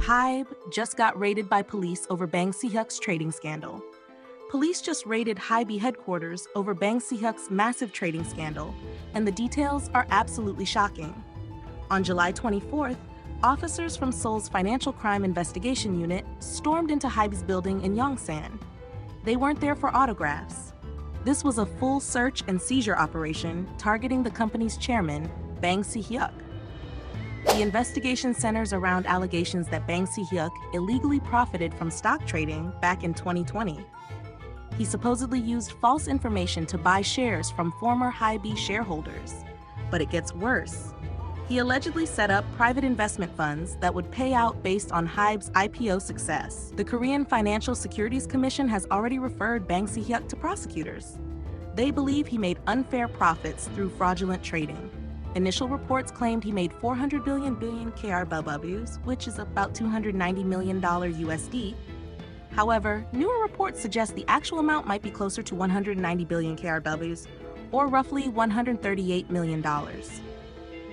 HYBE just got raided by police over Bang Si Hyuk's trading scandal. Police just raided HYBE headquarters over Bang Si Hyuk's massive trading scandal, and the details are absolutely shocking. On July 24th, officers from Seoul's Financial Crime Investigation Unit stormed into HYBE's building in Yongsan. They weren't there for autographs. This was a full search and seizure operation targeting the company's chairman, Bang Si Hyuk. The investigation centers around allegations that Bang Si Hyuk illegally profited from stock trading back in 2020. He supposedly used false information to buy shares from former HYBE shareholders. But it gets worse. He allegedly set up private investment funds that would pay out based on HYBE's IPO success. The Korean Financial Securities Commission has already referred Bang Si Hyuk to prosecutors. They believe he made unfair profits through fraudulent trading. Initial reports claimed he made 400 billion KRW, which is about $290 million USD. However, newer reports suggest the actual amount might be closer to 190 billion KRW, or roughly $138 million.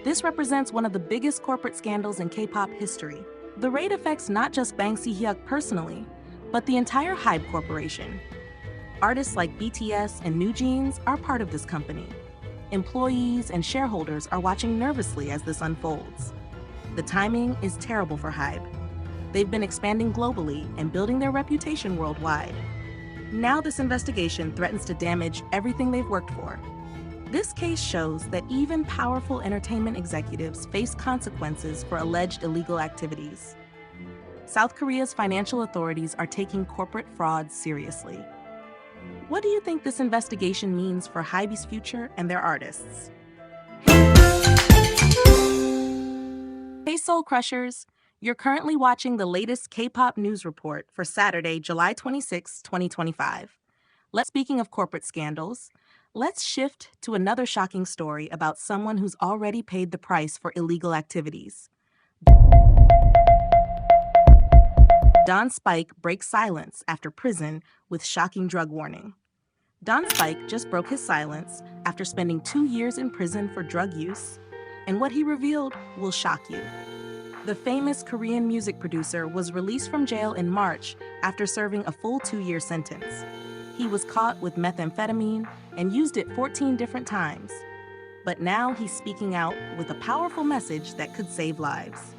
This represents one of the biggest corporate scandals in K-pop history. The raid affects not just Bang Si Hyuk personally, but the entire HYBE corporation. Artists like BTS and NewJeans are part of this company. Employees and shareholders are watching nervously as this unfolds. The timing is terrible for HYBE. They've been expanding globally and building their reputation worldwide. Now this investigation threatens to damage everything they've worked for. This case shows that even powerful entertainment executives face consequences for alleged illegal activities. South Korea's financial authorities are taking corporate fraud seriously. What do you think this investigation means for HYBE's future and their artists? Hey Soul Crushers! You're currently watching the latest K-pop news report for Saturday, July 26, 2025. Speaking of corporate scandals, let's shift to another shocking story about someone who's already paid the price for illegal activities. Don Spike breaks silence after prison with shocking drug warning. Don Spike just broke his silence after spending 2 years in prison for drug use, and what he revealed will shock you. The famous Korean music producer was released from jail in March after serving a full 2-year sentence. He was caught with methamphetamine and used it 14 different times. But now he's speaking out with a powerful message that could save lives.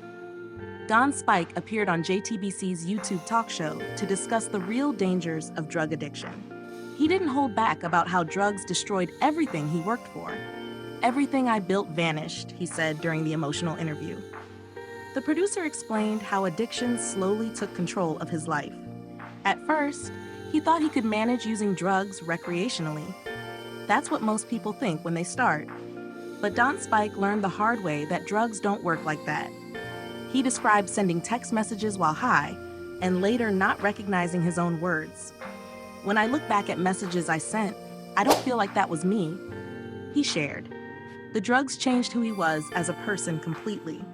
Don Spike appeared on JTBC's YouTube talk show to discuss the real dangers of drug addiction. He didn't hold back about how drugs destroyed everything he worked for. "Everything I built vanished," he said during the emotional interview. The producer explained how addiction slowly took control of his life. At first, he thought he could manage using drugs recreationally. That's what most people think when they start. But Don Spike learned the hard way that drugs don't work like that. He described sending text messages while high, and later not recognizing his own words. "When I look back at messages I sent, I don't feel like that was me," he shared. The drugs changed who he was as a person completely.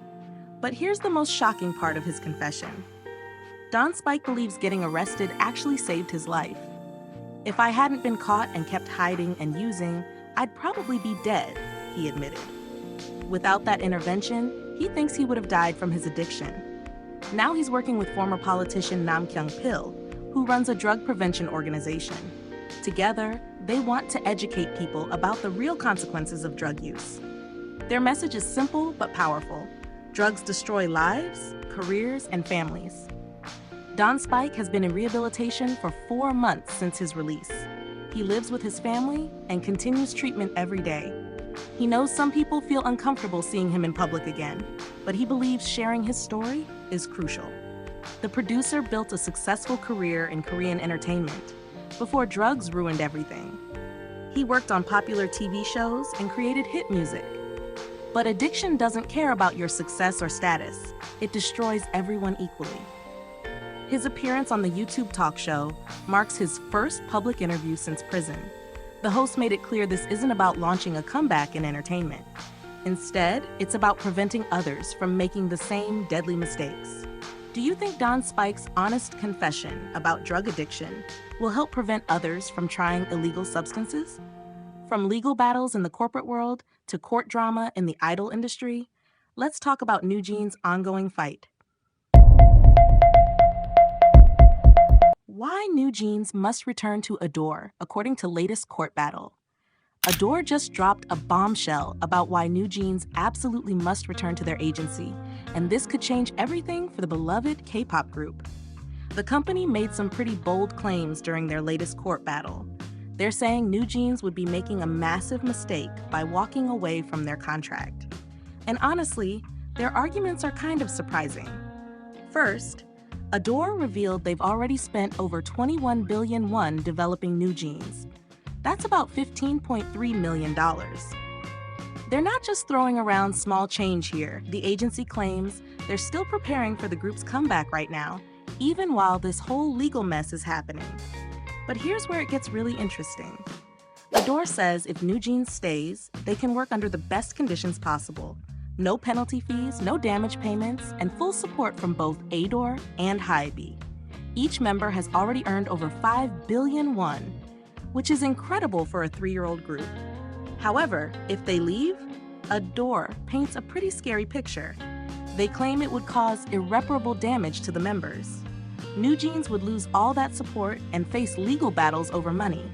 But here's the most shocking part of his confession. Don Spike believes getting arrested actually saved his life. "If I hadn't been caught and kept hiding and using, I'd probably be dead," he admitted. Without that intervention, he thinks he would have died from his addiction. Now he's working with former politician Nam Kyung-pil, who runs a drug prevention organization. Together, they want to educate people about the real consequences of drug use. Their message is simple but powerful. Drugs destroy lives, careers, and families. Don Spike has been in rehabilitation for 4 months since his release. He lives with his family and continues treatment every day. He knows some people feel uncomfortable seeing him in public again, but he believes sharing his story is crucial. The producer built a successful career in Korean entertainment before drugs ruined everything. He worked on popular TV shows and created hit music. But addiction doesn't care about your success or status. It destroys everyone equally. His appearance on the YouTube talk show marks his first public interview since prison. The host made it clear this isn't about launching a comeback in entertainment. Instead, it's about preventing others from making the same deadly mistakes. Do you think Don Spike's honest confession about drug addiction will help prevent others from trying illegal substances? From legal battles in the corporate world to court drama in the idol industry, let's talk about NewJeans' ongoing fight. Why NewJeans must return to Adore, according to latest court battle. Adore just dropped a bombshell about why NewJeans absolutely must return to their agency, and this could change everything for the beloved K-pop group. The company made some pretty bold claims during their latest court battle. They're saying NewJeans would be making a massive mistake by walking away from their contract. And honestly, their arguments are kind of surprising. First, Adore revealed they've already spent over 21 billion won developing NewJeans. That's about $15.3 million. They're not just throwing around small change here. The agency claims they're still preparing for the group's comeback right now, even while this whole legal mess is happening. But here's where it gets really interesting. Adore says if NewJeans stays, they can work under the best conditions possible. No penalty fees, no damage payments, and full support from both ADOR and HYBE. Each member has already earned over 5 billion won, which is incredible for a 3-year-old group. However, if they leave, Adore paints a pretty scary picture. They claim it would cause irreparable damage to the members. NewJeans would lose all that support and face legal battles over money.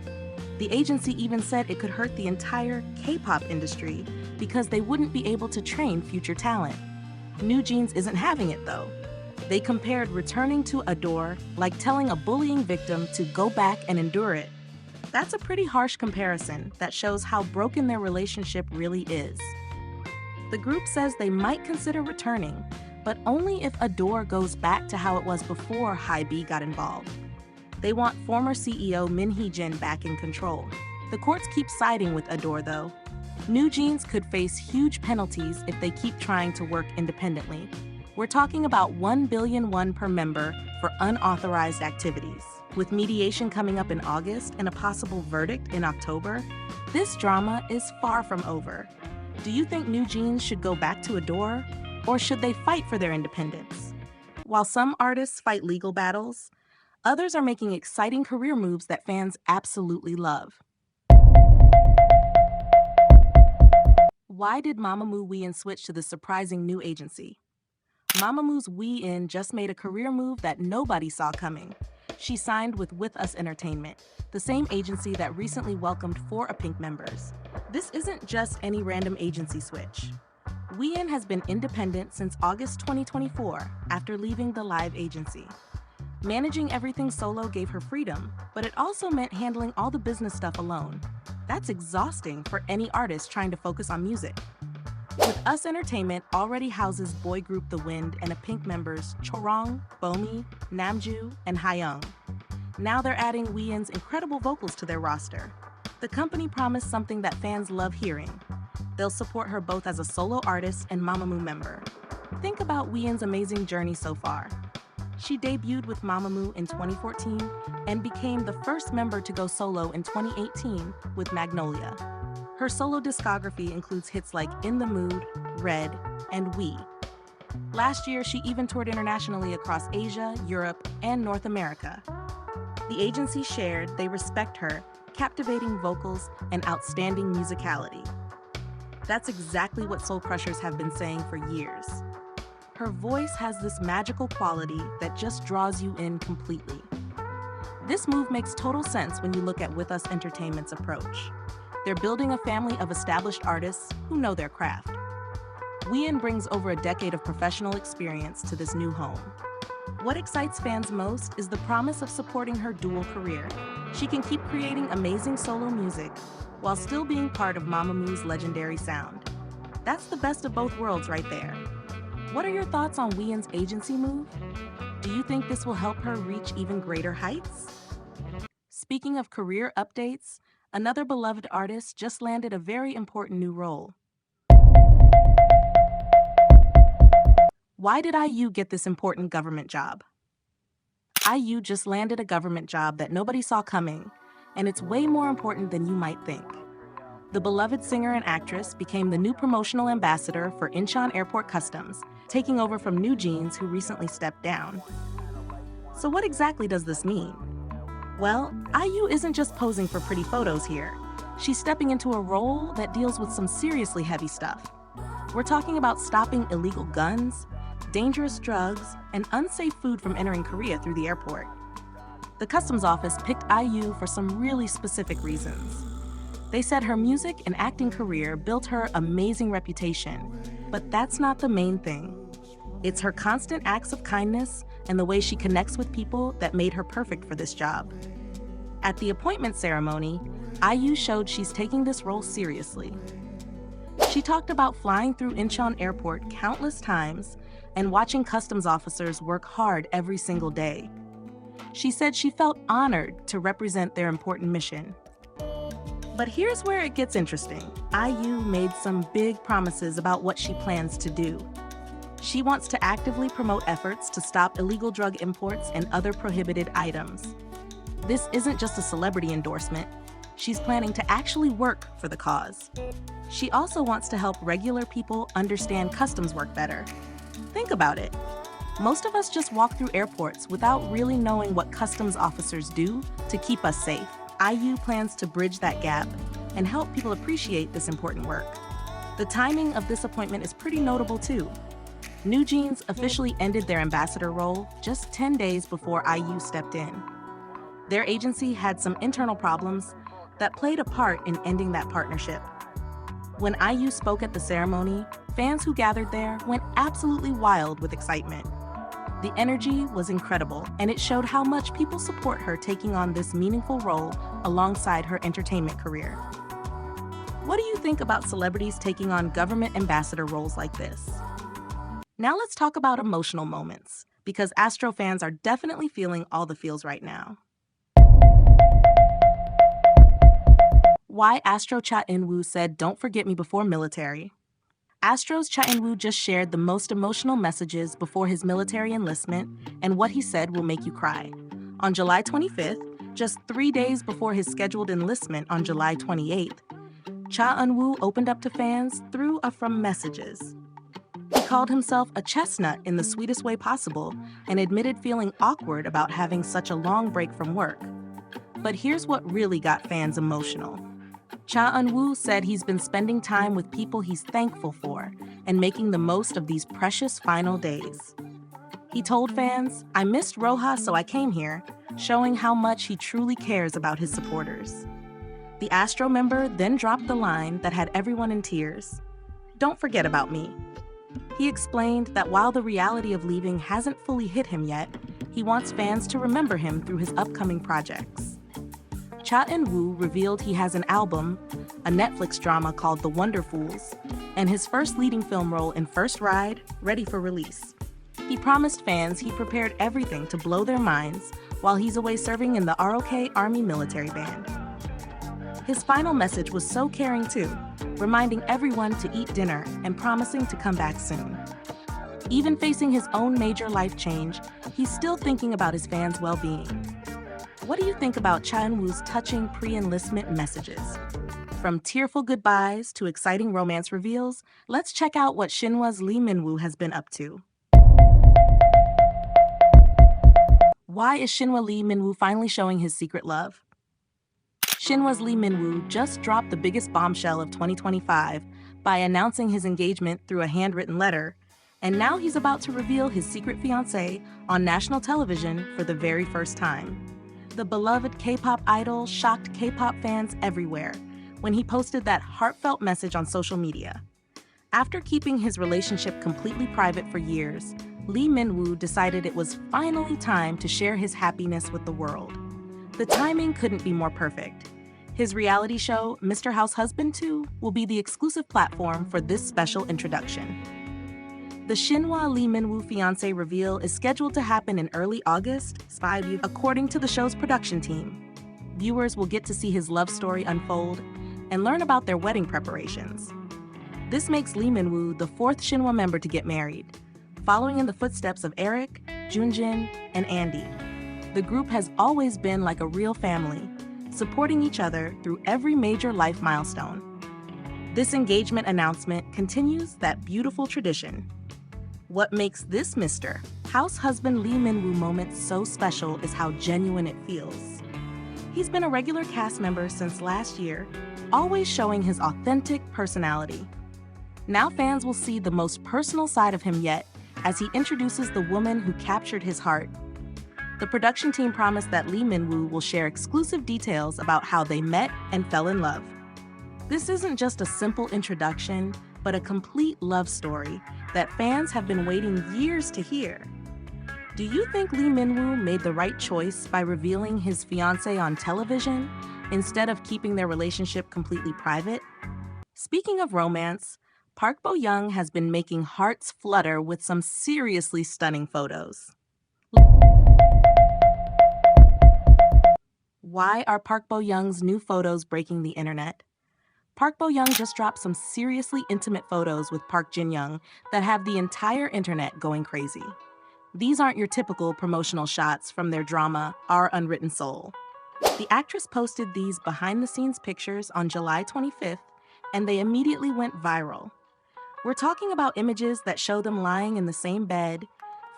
The agency even said it could hurt the entire K-pop industry because they wouldn't be able to train future talent. NewJeans isn't having it though. They compared returning to Adore like telling a bullying victim to go back and endure it. That's a pretty harsh comparison that shows how broken their relationship really is. The group says they might consider returning, but only if Adore goes back to how it was before HYBE got involved. They want former CEO Min Hee-jin back in control. The courts keep siding with Adore though. NewJeans could face huge penalties if they keep trying to work independently. We're talking about 1 billion won per member for unauthorized activities. With mediation coming up in August and a possible verdict in October, this drama is far from over. Do you think NewJeans should go back to Adore, or should they fight for their independence? While some artists fight legal battles, others are making exciting career moves that fans absolutely love. Why did Mamamoo Wheein switch to the surprising new agency? Mamamoo's Wheein just made a career move that nobody saw coming. She signed with Us Entertainment, the same agency that recently welcomed 4 Pink members. This isn't just any random agency switch. Wheein has been independent since August 2024 after leaving the live agency. Managing everything solo gave her freedom, but it also meant handling all the business stuff alone. That's exhausting for any artist trying to focus on music. With Us Entertainment already houses boy group The Wind and Pink members Chorong, Bomi, Namju, and Hayoung. Now they're adding Wheein's incredible vocals to their roster. The company promised something that fans love hearing. They'll support her both as a solo artist and Mamamoo member. Think about Wheein's amazing journey so far. She debuted with Mamamoo in 2014 and became the first member to go solo in 2018 with Magnolia. Her solo discography includes hits like In the Mood, Red, and We. Last year, she even toured internationally across Asia, Europe, and North America. The agency shared they respect her captivating vocals and outstanding musicality. That's exactly what Soul Crushers have been saying for years. Her voice has this magical quality that just draws you in completely. This move makes total sense when you look at Us Entertainment's approach. They're building a family of established artists who know their craft. Wheein brings over a decade of professional experience to this new home. What excites fans most is the promise of supporting her dual career. She can keep creating amazing solo music while still being part of Mamamoo's legendary sound. That's the best of both worlds right there. What are your thoughts on Wheein's agency move? Do you think this will help her reach even greater heights? Speaking of career updates, another beloved artist just landed a very important new role. Why did IU get this important government job? IU just landed a government job that nobody saw coming, and it's way more important than you might think. The beloved singer and actress became the new promotional ambassador for Incheon Airport Customs, taking over from NewJeans, who recently stepped down. So what exactly does this mean? Well, IU isn't just posing for pretty photos here. She's stepping into a role that deals with some seriously heavy stuff. We're talking about stopping illegal guns, dangerous drugs, and unsafe food from entering Korea through the airport. The customs office picked IU for some really specific reasons. They said her music and acting career built her amazing reputation, but that's not the main thing. It's her constant acts of kindness and the way she connects with people that made her perfect for this job. At the appointment ceremony, IU showed she's taking this role seriously. She talked about flying through Incheon Airport countless times and watching customs officers work hard every single day. She said she felt honored to represent their important mission. But here's where it gets interesting. IU made some big promises about what she plans to do. She wants to actively promote efforts to stop illegal drug imports and other prohibited items. This isn't just a celebrity endorsement. She's planning to actually work for the cause. She also wants to help regular people understand customs work better. Think about it. Most of us just walk through airports without really knowing what customs officers do to keep us safe. IU plans to bridge that gap and help people appreciate this important work. The timing of this appointment is pretty notable too. NewJeans officially ended their ambassador role just 10 days before IU stepped in. Their agency had some internal problems that played a part in ending that partnership. When IU spoke at the ceremony, fans who gathered there went absolutely wild with excitement. The energy was incredible, and it showed how much people support her taking on this meaningful role alongside her entertainment career. What do you think about celebrities taking on government ambassador roles like this? Now let's talk about emotional moments, because Astro fans are definitely feeling all the feels right now. Why ASTRO Cha Eun Woo said, "Don't forget me before military." ASTRO's Cha Eun Woo just shared the most emotional messages before his military enlistment, and what he said will make you cry. On July 25th, just 3 days before his scheduled enlistment on July 28th, Cha Eun Woo opened up to fans through a from messages. He called himself a chestnut in the sweetest way possible and admitted feeling awkward about having such a long break from work. But here's what really got fans emotional. Cha Eun Woo said he's been spending time with people he's thankful for and making the most of these precious final days. He told fans, "I missed Roha, so I came here," showing how much he truly cares about his supporters. The Astro member then dropped the line that had everyone in tears. "Don't forget about me." He explained that while the reality of leaving hasn't fully hit him yet, he wants fans to remember him through his upcoming projects. Cha Eun Woo revealed he has an album, a Netflix drama called The Wonderfools, and his first leading film role in First Ride, ready for release. He promised fans he prepared everything to blow their minds while he's away serving in the ROK Army Military Band. His final message was so caring too, reminding everyone to eat dinner and promising to come back soon. Even facing his own major life change, he's still thinking about his fans' well-being. What do you think about Cha Eun Woo's touching pre-enlistment messages? From tearful goodbyes to exciting romance reveals, let's check out what Shinhwa Lee Minwoo has been up to. Why is Shinhwa Lee Minwoo finally showing his secret love? Shinhwa Lee Minwoo just dropped the biggest bombshell of 2025 by announcing his engagement through a handwritten letter, and now he's about to reveal his secret fiancée on national television for the very first time. The beloved K-pop idol shocked K-pop fans everywhere when he posted that heartfelt message on social media. After keeping his relationship completely private for years, Lee Minwoo decided it was finally time to share his happiness with the world. The timing couldn't be more perfect. His reality show, Mr. House Husband 2, will be the exclusive platform for this special introduction. The Shinhwa Lee Minwoo fiancé reveal is scheduled to happen in early August, according to the show's production team. Viewers will get to see his love story unfold and learn about their wedding preparations. This makes Lee Minwoo the fourth Shinhwa member to get married, following in the footsteps of Eric, Junjin, and Andy. The group has always been like a real family, supporting each other through every major life milestone. This engagement announcement continues that beautiful tradition. What makes this Mr. House Husband Lee Minwoo moment so special is how genuine it feels. He's been a regular cast member since last year, always showing his authentic personality. Now fans will see the most personal side of him yet as he introduces the woman who captured his heart. The production team promised that Lee Minwoo will share exclusive details about how they met and fell in love. This isn't just a simple introduction, but a complete love story that fans have been waiting years to hear. Do you think Lee Minwoo made the right choice by revealing his fiancée on television instead of keeping their relationship completely private? Speaking of romance, Park Bo-young has been making hearts flutter with some seriously stunning photos. Why are Park Bo-young's new photos breaking the internet? Park Bo-young just dropped some seriously intimate photos with Park Jin-young that have the entire internet going crazy. These aren't your typical promotional shots from their drama, Our Unwritten Soul. The actress posted these behind-the-scenes pictures on July 25th, and they immediately went viral. We're talking about images that show them lying in the same bed,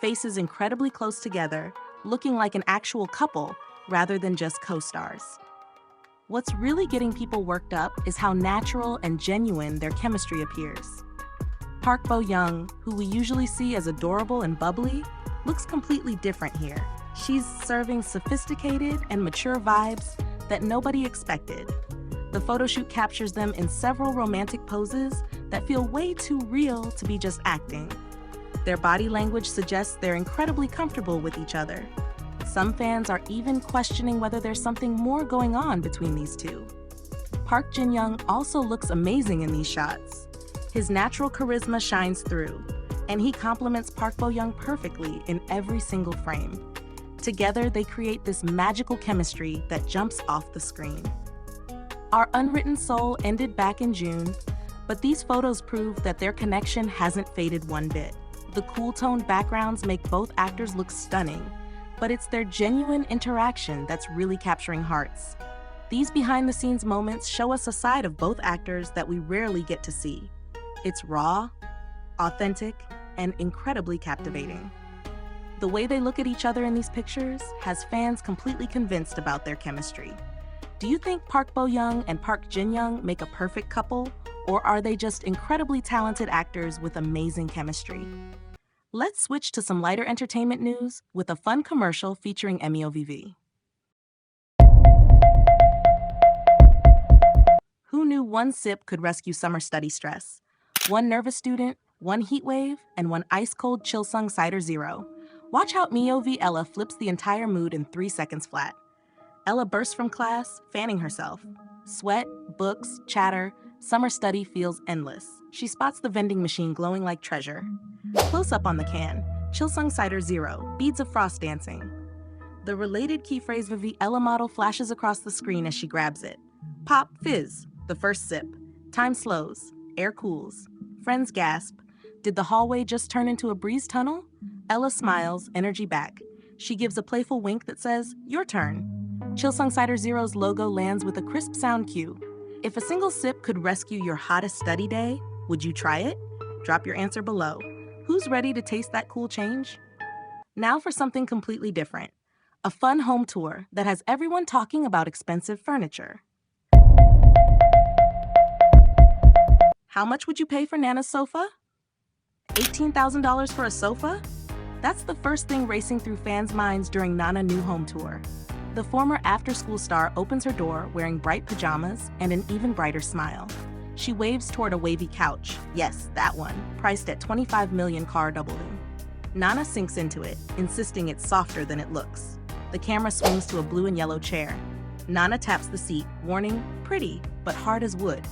faces incredibly close together, looking like an actual couple rather than just co-stars. What's really getting people worked up is how natural and genuine their chemistry appears. Park Bo-young, who we usually see as adorable and bubbly, looks completely different here. She's serving sophisticated and mature vibes that nobody expected. The photoshoot captures them in several romantic poses that feel way too real to be just acting. Their body language suggests they're incredibly comfortable with each other. Some fans are even questioning whether there's something more going on between these two. Park Jin-young also looks amazing in these shots. His natural charisma shines through, and he complements Park Bo-young perfectly in every single frame. Together, they create this magical chemistry that jumps off the screen. Our Unwritten Soul ended back in June, but these photos prove that their connection hasn't faded one bit. The cool-toned backgrounds make both actors look stunning, but it's their genuine interaction that's really capturing hearts. These behind-the-scenes moments show us a side of both actors that we rarely get to see. It's raw, authentic, and incredibly captivating. The way they look at each other in these pictures has fans completely convinced about their chemistry. Do you think Park Bo-young and Park Jin-young make a perfect couple, or are they just incredibly talented actors with amazing chemistry? Let's switch to some lighter entertainment news with a fun commercial featuring MEOVV. Who knew one sip could rescue summer study stress? One nervous student, one heat wave, and one ice-cold Chilsung Cider Zero. Watch how MEOV Ella flips the entire mood in 3 seconds flat. Ella bursts from class, fanning herself. Sweat, books, chatter, summer study feels endless. She spots the vending machine glowing like treasure. Close up on the can, Chilsung Cider Zero, beads of frost dancing. The related key phrase Vivi Ella model flashes across the screen as she grabs it. Pop, fizz, the first sip. Time slows, air cools. Friends gasp. Did the hallway just turn into a breeze tunnel? Ella smiles, energy back. She gives a playful wink that says, your turn. Chilsung Cider Zero's logo lands with a crisp sound cue. If a single sip could rescue your hottest study day, would you try it? Drop your answer below. Who's ready to taste that cool change? Now for something completely different. A fun home tour that has everyone talking about expensive furniture. How much would you pay for Nana's sofa? $18,000 for a sofa? That's the first thing racing through fans' minds during Nana new home tour. The former after-school star opens her door wearing bright pajamas and an even brighter smile. She waves toward a wavy couch, yes, that one, priced at $25 million KRW. Nana sinks into it, insisting it's softer than it looks. The camera swings to a blue and yellow chair. Nana taps the seat, warning, pretty, but hard as wood.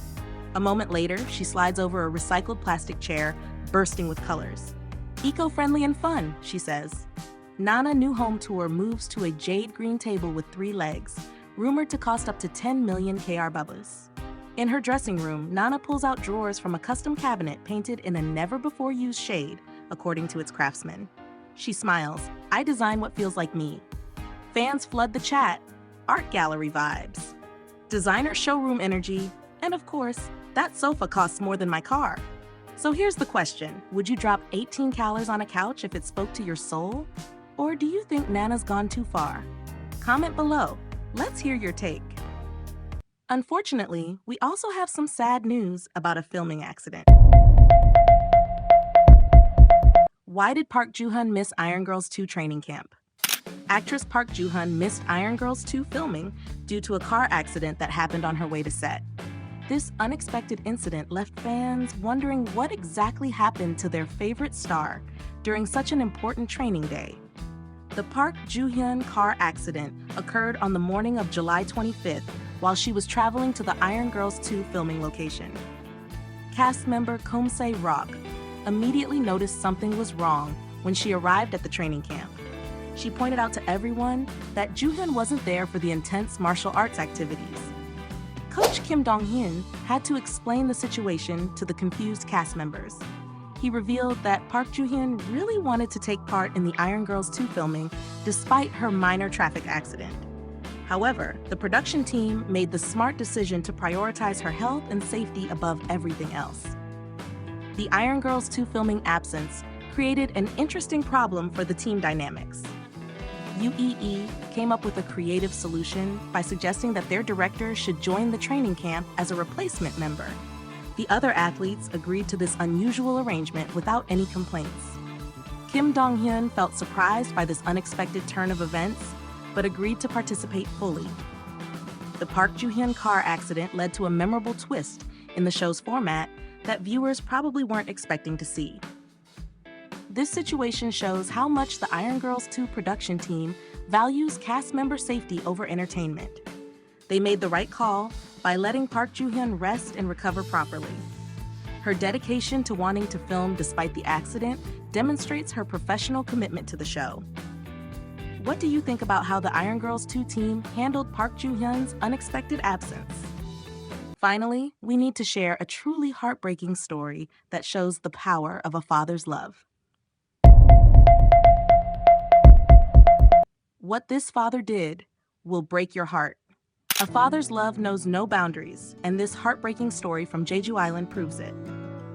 A moment later, she slides over a recycled plastic chair, bursting with colors. Eco-friendly and fun, she says. Nana new home tour moves to a jade green table with 3 legs, rumored to cost up to 10 million KRW. In her dressing room, Nana pulls out drawers from a custom cabinet painted in a never-before-used shade, according to its craftsman. She smiles. I design what feels like me. Fans flood the chat. Art gallery vibes. Designer showroom energy. And of course, that sofa costs more than my car. So here's the question. Would you drop 18 calories on a couch if it spoke to your soul? Or do you think Nana's gone too far? Comment below. Let's hear your take. Unfortunately, we also have some sad news about a filming accident. Why did Park Joo-hun miss Iron Girls 2 training camp? Actress Park Joo-hyun missed Iron Girls 2 filming due to a car accident that happened on her way to set. This unexpected incident left fans wondering what exactly happened to their favorite star during such an important training day. The Park Joo-hyun car accident occurred on the morning of July 25th while she was traveling to the Iron Girls 2 filming location. Cast member Kom Se-rock immediately noticed something was wrong when she arrived at the training camp. She pointed out to everyone that Joo-hyun wasn't there for the intense martial arts activities. Coach Kim Dong-hyun had to explain the situation to the confused cast members. He revealed that Park Joo-hyun really wanted to take part in the Iron Girls 2 filming despite her minor traffic accident. However, the production team made the smart decision to prioritize her health and safety above everything else. The Iron Girls 2 filming absence created an interesting problem for the team dynamics. UEE came up with a creative solution by suggesting that their director should join the training camp as a replacement member. The other athletes agreed to this unusual arrangement without any complaints. Kim Dong-hyun felt surprised by this unexpected turn of events, but agreed to participate fully. The Park Joo-hyun car accident led to a memorable twist in the show's format that viewers probably weren't expecting to see. This situation shows how much the Iron Girls 2 production team values cast member safety over entertainment. They made the right call by letting Park Joo-hyun rest and recover properly. Her dedication to wanting to film despite the accident demonstrates her professional commitment to the show. What do you think about how the Iron Girls 2 team handled Park Joo-hyun's unexpected absence? Finally, we need to share a truly heartbreaking story that shows the power of a father's love. What this father did will break your heart. A father's love knows no boundaries, and this heartbreaking story from Jeju Island proves it.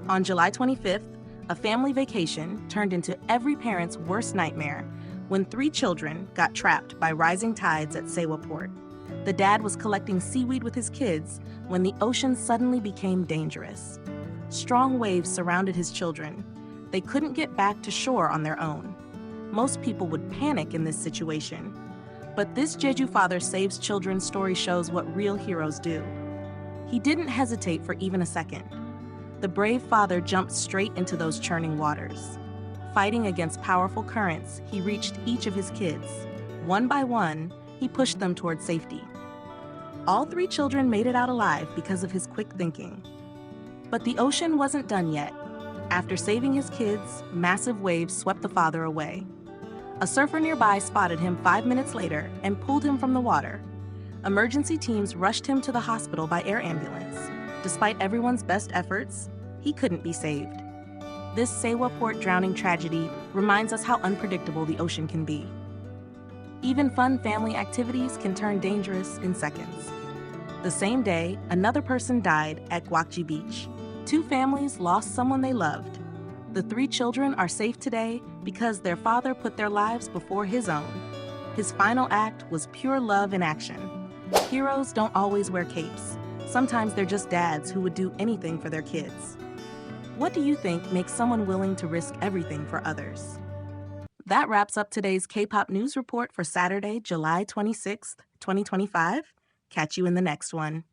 On July 25th, a family vacation turned into every parent's worst nightmare when 3 children got trapped by rising tides at Sewa Port. The dad was collecting seaweed with his kids when the ocean suddenly became dangerous. Strong waves surrounded his children. They couldn't get back to shore on their own. Most people would panic in this situation. But this Jeju father saves children story shows what real heroes do. He didn't hesitate for even a second. The brave father jumped straight into those churning waters. Fighting against powerful currents, he reached each of his kids. One by one, he pushed them toward safety. All 3 children made it out alive because of his quick thinking. But the ocean wasn't done yet. After saving his kids, massive waves swept the father away. A surfer nearby spotted him 5 minutes later and pulled him from the water. Emergency teams rushed him to the hospital by air ambulance. Despite everyone's best efforts, he couldn't be saved. This Sewa Port drowning tragedy reminds us how unpredictable the ocean can be. Even fun family activities can turn dangerous in seconds. The same day, another person died at Gwakji Beach. 2 families lost someone they loved. The 3 children are safe today because their father put their lives before his own. His final act was pure love in action. Heroes don't always wear capes. Sometimes they're just dads who would do anything for their kids. What do you think makes someone willing to risk everything for others? That wraps up today's K-pop news report for Saturday, July 26th, 2025. Catch you in the next one.